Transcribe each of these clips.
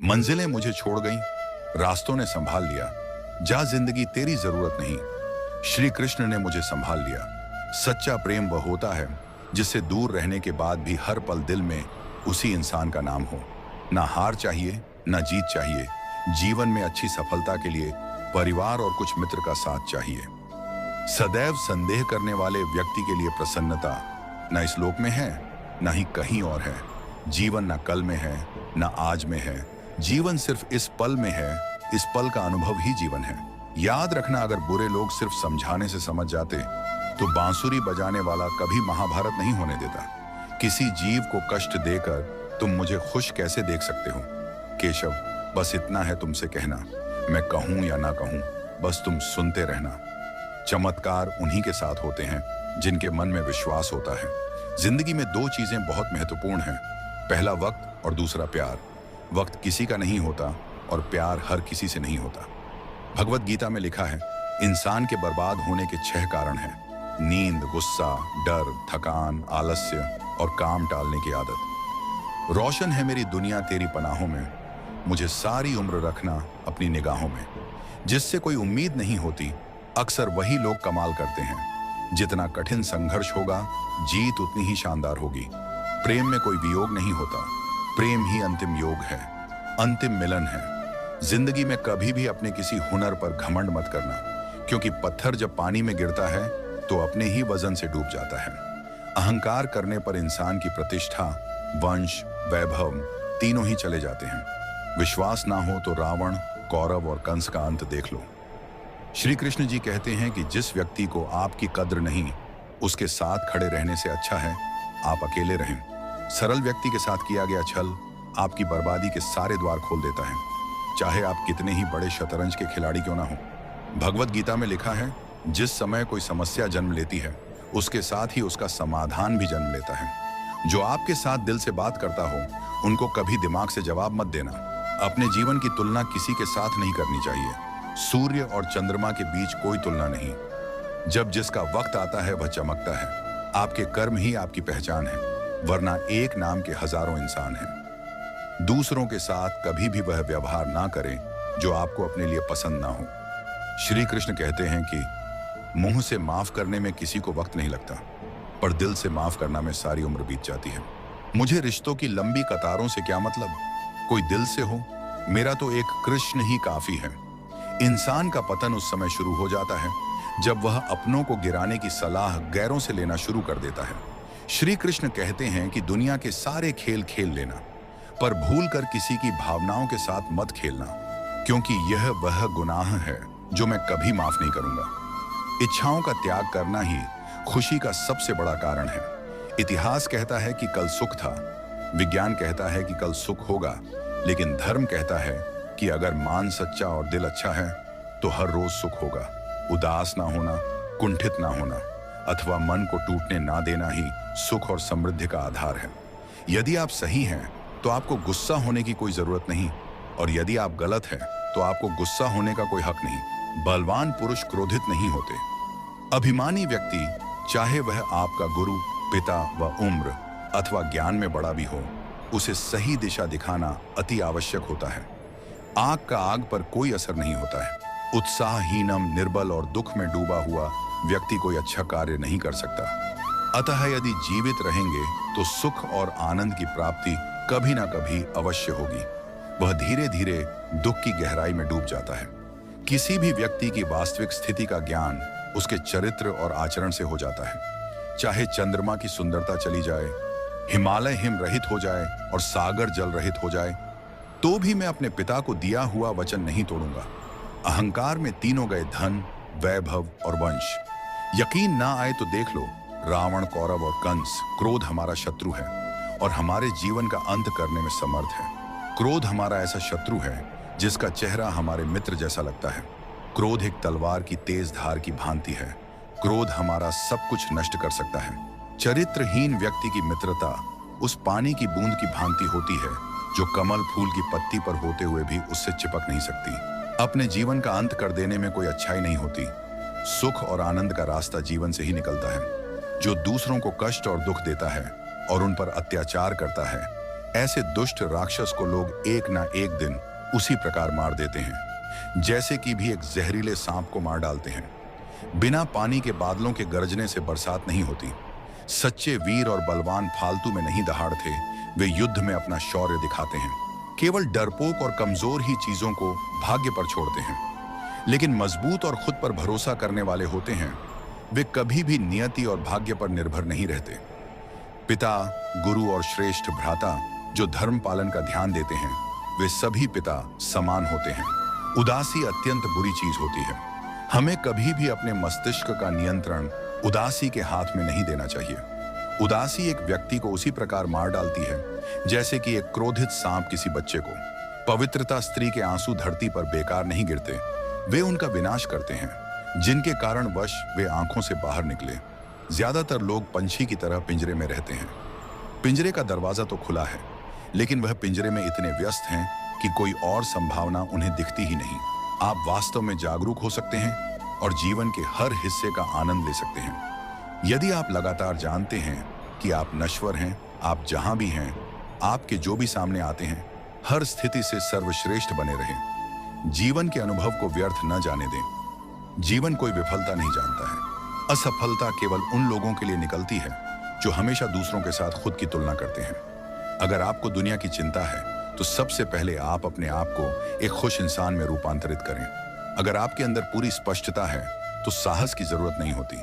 मंजिलें मुझे छोड़ गईं, रास्तों ने संभाल लिया। जा जिंदगी तेरी जरूरत नहीं। श्री कृष्ण ने मुझे संभाल लिया। सच्चा प्रेम वह होता है जिससे दूर रहने के बाद भी हर पल दिल में उसी इंसान का नाम हो। ना हार चाहिए, ना जीत चाहिए। जीवन में अच्छी सफलता के लिए परिवार और कुछ मित्र का साथ चाहिए। सदैव संदेह करने वाले व्यक्ति के लिए प्रसन्नता न इस लोक में है, न ही कहीं और है। जीवन न कल में है, न आज में है। जीवन सिर्फ इस पल में है। इस पल का अनुभव ही जीवन है। याद रखना, अगर बुरे लोग सिर्फ समझाने से समझ जाते तो बांसुरी बजाने वाला कभी महाभारत नहीं होने देता। किसी जीव को कष्ट देकर तुम मुझे खुश कैसे देख सकते हो? केशव, बस इतना है तुमसे कहना। मैं कहूं या ना कहूं, बस तुम सुनते रहना। चमत्कार उन्हीं के साथ होते हैं जिनके मन में विश्वास होता है। जिंदगी में दो चीजें बहुत महत्वपूर्ण हैं, पहला वक्त और दूसरा प्यार। वक्त किसी का नहीं होता और प्यार हर किसी से नहीं होता। भगवत गीता में लिखा है, इंसान के बर्बाद होने के 6 कारण हैं: नींद, गुस्सा, डर, थकान, आलस्य और काम टालने की आदत। रोशन है मेरी दुनिया तेरी पनाहों में, मुझे सारी उम्र रखना अपनी निगाहों में। जिससे कोई उम्मीद नहीं होती, अक्सर वही लोग कमाल करते हैं। जितना कठिन संघर्ष होगा, जीत उतनी ही शानदार होगी। प्रेम में कोई वियोग नहीं होता, प्रेम ही अंतिम योग है, अंतिम मिलन है। जिंदगी में कभी भी अपने किसी हुनर पर घमंड मत करना, क्योंकि पत्थर जब पानी में गिरता है तो अपने ही वजन से डूब जाता है। अहंकार करने पर इंसान की प्रतिष्ठा, वंश, वैभव तीनों ही चले जाते हैं। विश्वास ना हो तो रावण, कौरव और कंस का अंत देख लो। श्री कृष्ण जी कहते हैं कि जिस व्यक्ति को आपकी कद्र नहीं, उसके साथ खड़े रहने से अच्छा है आप अकेले रहें। सरल व्यक्ति के साथ किया गया छल आपकी बर्बादी के सारे द्वार खोल देता है, चाहे आप कितने ही बड़े शतरंज के खिलाड़ी क्यों ना हो। भगवत गीता में लिखा है, जिस समय कोई समस्या जन्म लेती है, उसके साथ ही उसका समाधान भी जन्म लेता है। जो आपके साथ दिल से बात करता हो, उनको कभी दिमाग से जवाब मत देना। अपने जीवन की तुलना किसी के साथ नहीं करनी चाहिए। सूर्य और चंद्रमा के बीच कोई तुलना नहीं। जब जिसका वक्त आता है वह चमकता है। आपके कर्म ही आपकी पहचान है, वरना एक नाम के हजारों इंसान हैं। दूसरों के साथ कभी भी वह व्यवहार ना करें जो आपको अपने लिए पसंद ना हो। श्री कृष्ण कहते हैं कि मुंह से माफ करने में किसी को वक्त नहीं लगता, पर दिल से माफ करना में सारी उम्र बीत जाती है। मुझे रिश्तों की लंबी कतारों से क्या मतलब, कोई दिल से हो। मेरा तो एक कृष्ण ही काफी है। इंसान का पतन उस समय शुरू हो जाता है जब वह अपनों को गिराने की सलाह गैरों से लेना शुरू कर देता है। श्री कृष्ण कहते हैं कि दुनिया के सारे खेल खेल लेना, पर भूल कर किसी की भावनाओं के साथ मत खेलना, क्योंकि यह वह गुनाह है जो मैं कभी माफ नहीं करूंगा। इच्छाओं का त्याग करना ही खुशी का सबसे बड़ा कारण है। इतिहास कहता है कि कल सुख था, विज्ञान कहता है कि कल सुख होगा, लेकिन धर्म कहता है कि अगर मान सच्चा और दिल अच्छा है तो हर रोज सुख होगा। उदास ना होना, कुंठित ना होना अथवा मन को टूटने ना देना ही सुख और समृद्धि का आधार है। यदि आप सही हैं तो आपको गुस्सा होने की कोई जरूरत नहीं, और यदि आप गलत हैं तो आपको गुस्सा होने का कोई हक नहीं। बलवान पुरुष क्रोधित नहीं होते। अभिमानी व्यक्ति, चाहे वह आपका गुरु, पिता व उम्र अथवा ज्ञान में बड़ा भी हो, उसे सही दिशा दिखाना अति आवश्यक होता है। आग का आग पर कोई असर नहीं होता है। उत्साहहीनम, निर्बल और दुख में डूबा हुआ व्यक्ति कोई अच्छा कार्य नहीं कर सकता। अतः यदि जीवित रहेंगे तो सुख और आनंद की प्राप्ति कभी ना कभी अवश्य होगी। वह धीरे धीरे दुख की गहराई में डूब जाता है। किसी भी व्यक्ति की वास्तविक स्थिति का ज्ञान उसके चरित्र और आचरण से हो जाता है। चाहे चंद्रमा की सुंदरता चली जाए, हिमालय हिम रहित हो जाए और सागर जल रहित हो जाए, तो भी मैं अपने पिता को दिया हुआ वचन नहीं तोड़ूंगा। अहंकार में तीनों गए, धन, वैभव और वंश। यकीन ना आए तो देख लो, रावण, कौरव और कंस। क्रोध हमारा शत्रु है और हमारे जीवन का अंत करने में समर्थ है। क्रोध हमारा ऐसा शत्रु है जिसका चेहरा हमारे मित्र जैसा लगता है। क्रोध एक तलवार की तेज धार की भांति है। क्रोध हमारा सब कुछ नष्ट कर सकता है। चरित्रहीन व्यक्ति की मित्रता उस पानी की बूंद की भांति होती है जो कमल फूल की पत्ती पर होते हुए भी उससे चिपक नहीं सकती। अपने जीवन का अंत कर देने में कोई अच्छाई नहीं होती। सुख और आनंद का रास्ता जीवन से ही निकलता है। जो दूसरों को कष्ट और दुख देता है और उन पर अत्याचार करता है, ऐसे दुष्ट राक्षस को लोग एक ना एक दिन उसी प्रकार मार देते हैं, जैसे कि भी एक जहरीले सांप को मार डालते हैं। बिना पानी के बादलों के गरजने से बरसात नहीं होती। सच्चे वीर और बलवान फालतू में नहीं दहाड़ते, वे युद्ध में अपना शौर्य दिखाते हैं। केवल डरपोक और कमजोर ही चीजों को भाग्य पर छोड़ते हैं, लेकिन मजबूत और खुद पर भरोसा करने वाले होते हैं, वे कभी भी नियति और भाग्य पर निर्भर नहीं रहते। पिता, गुरु और श्रेष्ठ भ्राता जो धर्म पालन का ध्यान देते हैं, वे सभी पिता समान होते हैं। उदासी अत्यंत बुरी चीज होती है। हमें कभी भी अपने मस्तिष्क का नियंत्रण उदासी के हाथ में नहीं देना चाहिए। उदासी एक व्यक्ति को उसी प्रकार मार डालती है जैसे कि एक क्रोधित सांप किसी बच्चे को। पवित्रता स्त्री के आंसू धरती पर बेकार नहीं गिरते, वे उनका विनाश करते हैं, जिनके कारण वश वे आंखों से बाहर निकले। ज्यादातर लोग पंछी की तरह पिंजरे में रहते हैं। पिंजरे का दरवाजा तो खुला है, लेकिन वह पिंजरे में इतने व्यस्त हैं कि कोई और संभावना उन्हें दिखती ही नहीं। आप वास्तव में जागरूक हो सकते हैं और जीवन के हर हिस्से का आनंद ले सकते हैं यदि आप लगातार जानते हैं कि आप नश्वर हैं। आप जहां भी हैं, आपके जो भी सामने आते हैं, हर स्थिति से सर्वश्रेष्ठ बने रहें। जीवन के अनुभव को व्यर्थ न जाने दें। जीवन कोई विफलता नहीं जानता है। असफलता केवल उन लोगों के लिए निकलती है जो हमेशा दूसरों के साथ खुद की तुलना करते हैं। अगर आपको दुनिया की चिंता है, तो सबसे पहले आप अपने आप को एक खुश इंसान में रूपांतरित करें। अगर आपके अंदर पूरी स्पष्टता है, तो साहस की जरूरत नहीं होती,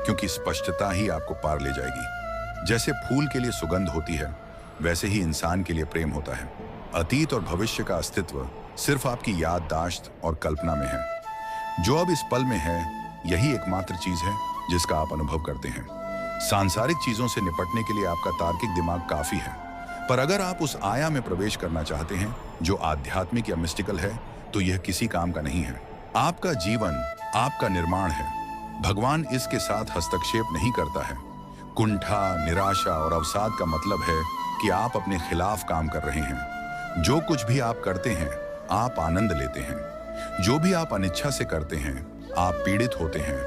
क्योंकि स्पष्टता ही आपको पार ले जाएगी। जैसे फूल के लिए सुगंध होती है, वैसे ही इंसान के लिए प्रेम होता है। अतीत और भविष्य का अस्तित्व सिर्फ आपकी याददाश्त और कल्पना में है। जो अब इस पल में है, यही एकमात्र चीज है जिसका आप अनुभव करते हैं। सांसारिक चीजों से निपटने के लिए आपका तार्किक दिमाग काफी है, पर अगर आप उस आया में प्रवेश करना चाहते हैं जो आध्यात्मिक या मिस्टिकल है, तो यह किसी काम का नहीं है। आपका जीवन आपका निर्माण है। भगवान इसके साथ हस्तक्षेप नहीं करता है। कुंठा, निराशा और अवसाद का मतलब है कि आप अपने खिलाफ काम कर रहे हैं। जो कुछ भी आप करते हैं, आप आनंद लेते हैं। जो भी आप अनिच्छा से करते हैं, आप पीड़ित होते हैं।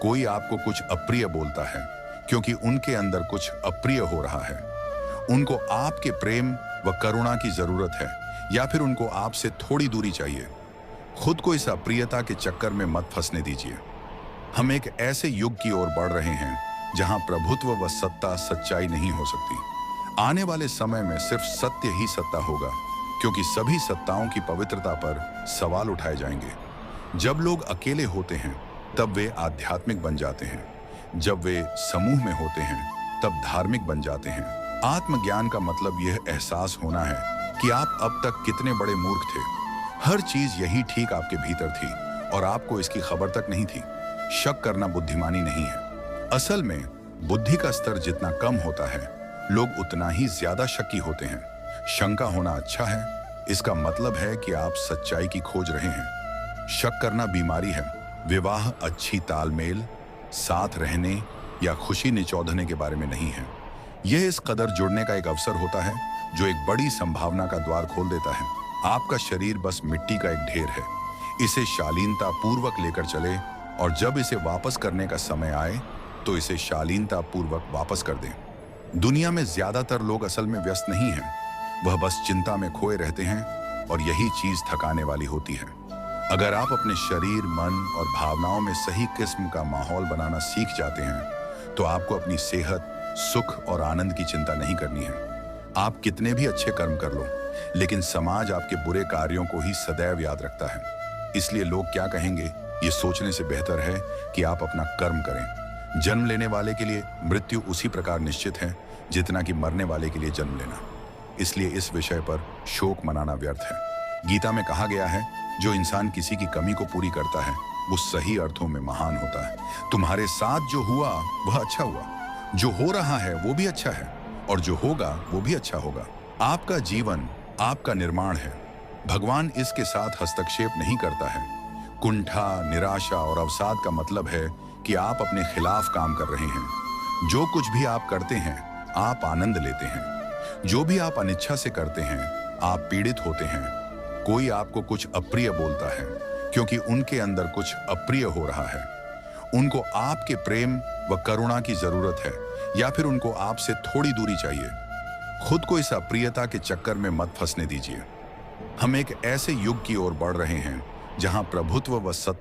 कोई आपको कुछ अप्रिय बोलता है क्योंकि उनके अंदर कुछ अप्रिय हो रहा है। उनको आपके प्रेम व करुणा की जरूरत है, या फिर उनको आपसे थोड़ी दूरी चाहिए। खुद को इस अप्रियता के चक्कर में मत फंसने दीजिए। हम एक ऐसे युग की ओर बढ़ रहे हैं जहां प्रभुत्व व सत्ता सच्चाई नहीं हो सकती। आने वाले समय में सिर्फ सत्य ही सत्ता होगा, क्योंकि सभी सत्ताओं की पवित्रता पर सवाल उठाए जाएंगे। जब लोग अकेले होते हैं, तब वे आध्यात्मिक बन जाते हैं। जब वे समूह में होते हैं, तब धार्मिक बन जाते हैं। आत्मज्ञान का मतलब यह एहसास होना है कि आप अब तक कितने बड़े मूर्ख थे। हर चीज यही ठीक आपके भीतर थी और आपको इसकी खबर तक नहीं थी। शक करना बुद्धिमानी नहीं है। असल में बुद्धि का स्तर जितना कम होता है, लोग उतना ही ज्यादा शक्की होते हैं। शंका होना अच्छा है। इसका मतलब है कि आप सच्चाई की खोज रहे हैं। शक करना बीमारी है। विवाह अच्छी तालमेल, साथ रहने या खुशी निचौधने के बारे में नहीं है। यह इस कदर जुड़ने का एक अवसर होता है जो एक बड़ी संभावना का द्वार खोल देता है। आपका शरीर बस मिट्टी का एक ढेर है। इसे शालीनता पूर्वक लेकर चले, और जब इसे वापस करने का समय आए, तो इसे शालीनता पूर्वक वापस कर दें। दुनिया में ज्यादातर लोग असल में व्यस्त नहीं हैं, वह बस चिंता में खोए रहते हैं, और यही चीज थकाने वाली होती है। अगर आप अपने शरीर, मन और भावनाओं में सही किस्म का माहौल बनाना सीख जाते हैं, तो आपको अपनी सेहत, सुख और आनंद की चिंता नहीं करनी है। आप कितने भी अच्छे कर्म कर लो, लेकिन समाज आपके बुरे कार्यों को ही सदैव याद रखता है। इसलिए लोग क्या कहेंगे, ये सोचने से बेहतर है कि आप अपना कर्म करें। जन्म लेने वाले के लिए मृत्यु उसी प्रकार निश्चित है जितना कि मरने वाले के लिए जन्म लेना। इसलिए इस विषय पर शोक मनाना व्यर्थ है। गीता में कहा गया है, जो इंसान किसी की कमी को पूरी करता है, वो सही अर्थों में महान होता है। तुम्हारे साथ जो हुआ वह अच्छा हुआ, जो हो रहा है वो भी अच्छा है, और जो होगा वो भी अच्छा होगा। आपका जीवन आपका निर्माण है। भगवान इसके साथ हस्तक्षेप नहीं करता है। कुंठा, निराशा और अवसाद का मतलब है कि आप अपने खिलाफ काम कर रहे हैं। जो कुछ भी आप करते हैं, आप आनंद लेते हैं। जो भी आप अनिच्छा से करते हैं, आप पीड़ित होते हैं। कोई आपको कुछ अप्रिय बोलता है क्योंकि उनके अंदर कुछ अप्रिय हो रहा है। उनको आपके प्रेम व करुणा की जरूरत है, या फिर उनको आपसे थोड़ी दूरी चाहिए। खुद को इस अप्रियता के चक्कर में मत फंसने दीजिए। हम एक ऐसे युग की ओर बढ़ रहे हैं जहां प्रभुत्व व सत्य